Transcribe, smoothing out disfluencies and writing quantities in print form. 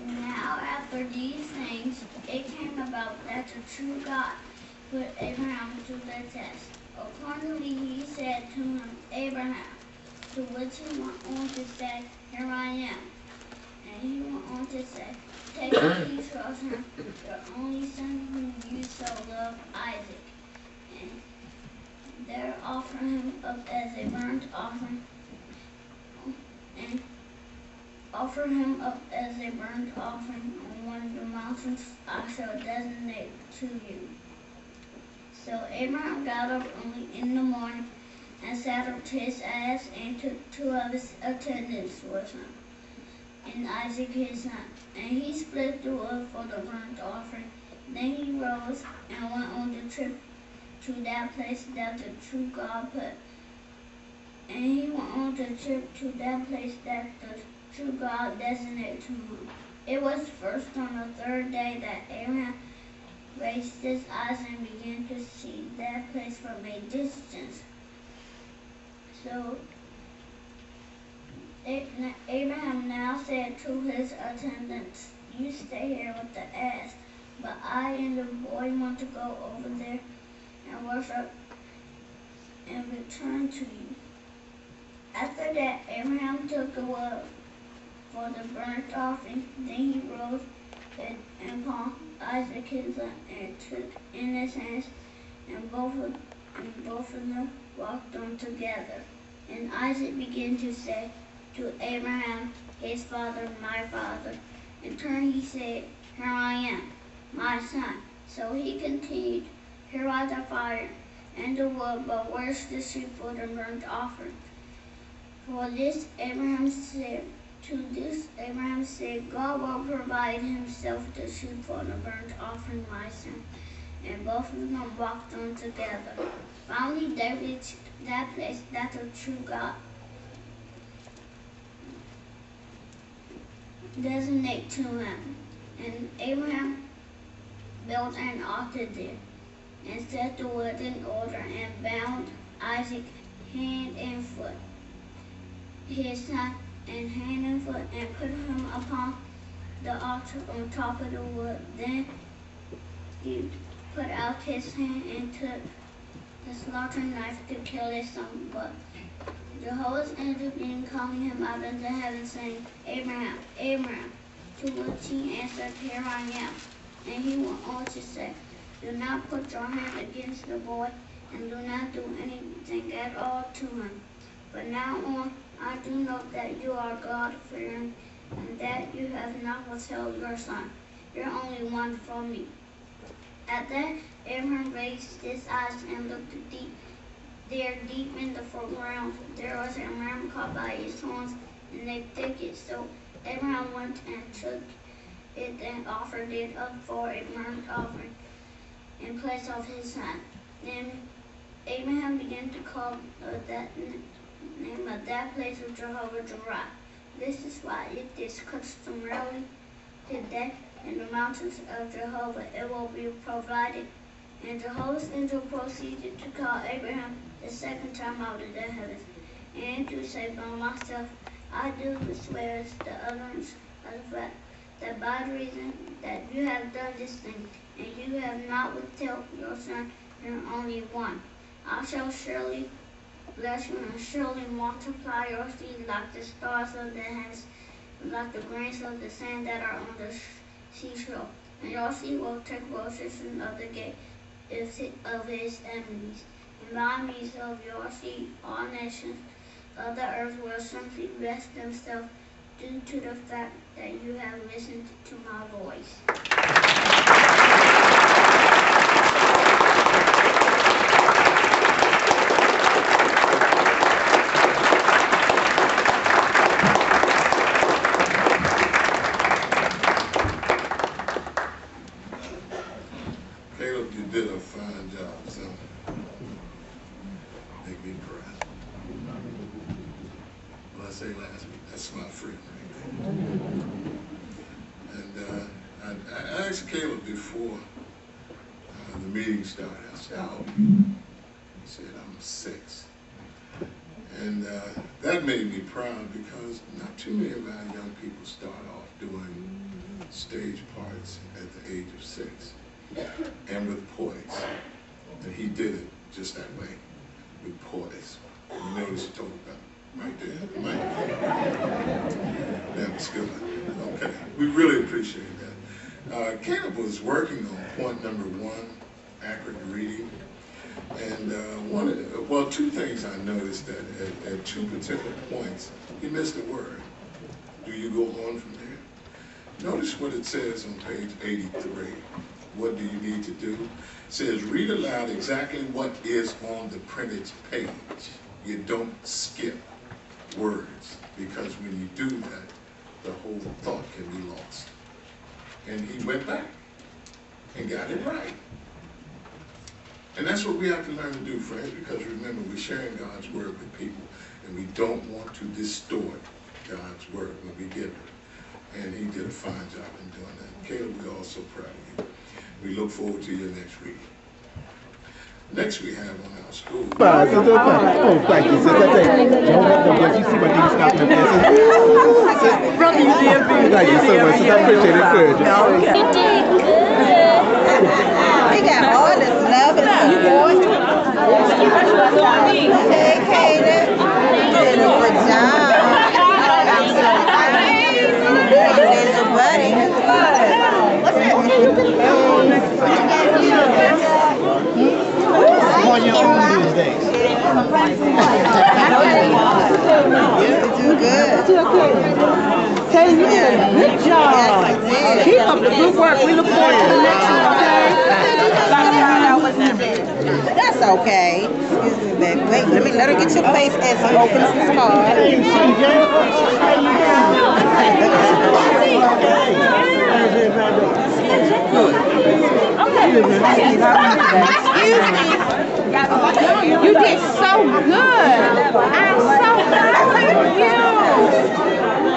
Now after these things, it came about that the true God put Abraham to the test. Accordingly, he said to him, Abraham, to which he went on to say, Here I am. And he went on to say, Take these from him, your only son whom you so love, Isaac, and there offer him up as a burnt offering, and offer him up as a burnt offering on one of the mountains I shall designate to you. So Abraham got up early in the morning and saddled his ass and took 2 of his attendants with him, and Isaac his son. And he split the wood for the burnt offering. Then he rose and went on the trip to that place that the true God put. And he went on the trip to that place that the true God designated to him. It was first on the 3rd day that Abraham raised his eyes and began to see that place from a distance. So Abraham now said to his attendants, You stay here with the ass, but I and the boy want to go over there and worship and return to you. After that, Abraham took the wood for the burnt offering. Then he rose and palmed Isaac his son and took in his hands, and both of them walked on together. And Isaac began to say to Abraham, his father, my father. In turn he said, Here I am, my son. So he continued, Here are the fire and the wood, but where's the sheep for the burnt offering? For this Abraham said, God will provide himself the sheep for the burnt offering, my son. And both of them walked on together. Finally they reached that place that the true God designate to him. And Abraham built an altar there, and set the wood in order, and bound Isaac hand and foot, his son, and hand and foot, and put him upon the altar on top of the wood. Then he put out his hand and took the slaughter knife to kill his son. But Jehovah's angel began calling him out of the heavens, saying, Abraham, Abraham, to which he answered, Here I am. And he went on to say, Do not put your hand against the boy, and do not do anything at all to him. But now on, I do know that you are God-fearing, and that you have not withheld your son, your only one, from me. At that, Abraham raised his eyes and looked deep in the foreground. There was a ram caught by its horns in a thicket. So Abraham went and took it and offered it up for a burnt offering in place of his son. Then Abraham began to call that name of that place of Jehovah Jireh. This is why it is customarily today in the mountains of Jehovah it will be provided. And Jehovah's angel proceeded to call Abraham the 2nd time out of the heavens, and to say by myself, I do swear the utterance of the fact that by the reason that you have done this thing, and you have not withheld your son, your only one, I shall surely bless you and surely multiply your seed like the stars of the heavens, like the grains of the sand that are on the seashore. And your seed will take possession of the gate of his enemies. And by means of your seed, all nations of the earth will simply bless themselves due to the fact that you have listened to my voice. Caleb, you did a fine job, son. Make me cry. Well, I say last week, that's my friend right there. And I asked Caleb before the meeting started, I said, how old are you? He said, I'm 6. And that made me proud because not too many of our young people start off doing stage parts at the age of 6 and with poise. And he did it just that way, with poise. You know what he's talking about right there? Right. That was good. Okay, we really appreciate that. Caleb was working on point number 1, accurate reading. And two things I noticed that at 2 particular points, he missed a word. Do you go on from there? Notice what it says on page 83. What do you need to do? It says, read aloud exactly what is on the printed page. You don't skip words, because when you do that, the whole thought can be lost. And he went back and got it right. And that's what we have to learn to do, friends, because remember, we're sharing God's word with people, and we don't want to distort God's word when we give it. And he did a fine job in doing that. Caleb, we're all so proud of you. We look forward to your next week. Next we have on our school. Oh, thank you, sister. Don't you see my deep stop in this? Brother, you did good. Thank you so much, sister. I appreciate it. You did good. We got all this love and support. Hey, Kaden. You did a good job. I'm so proud of you. You did your buddy. What's On your own these days. You do good. Kaden, you did a good job. Yes, Keep up the good work. We look forward to the next one, okay? That's okay. Excuse me, baby. Wait, let her get your face as she opens this card. Excuse me. You did so good. I'm so proud of you.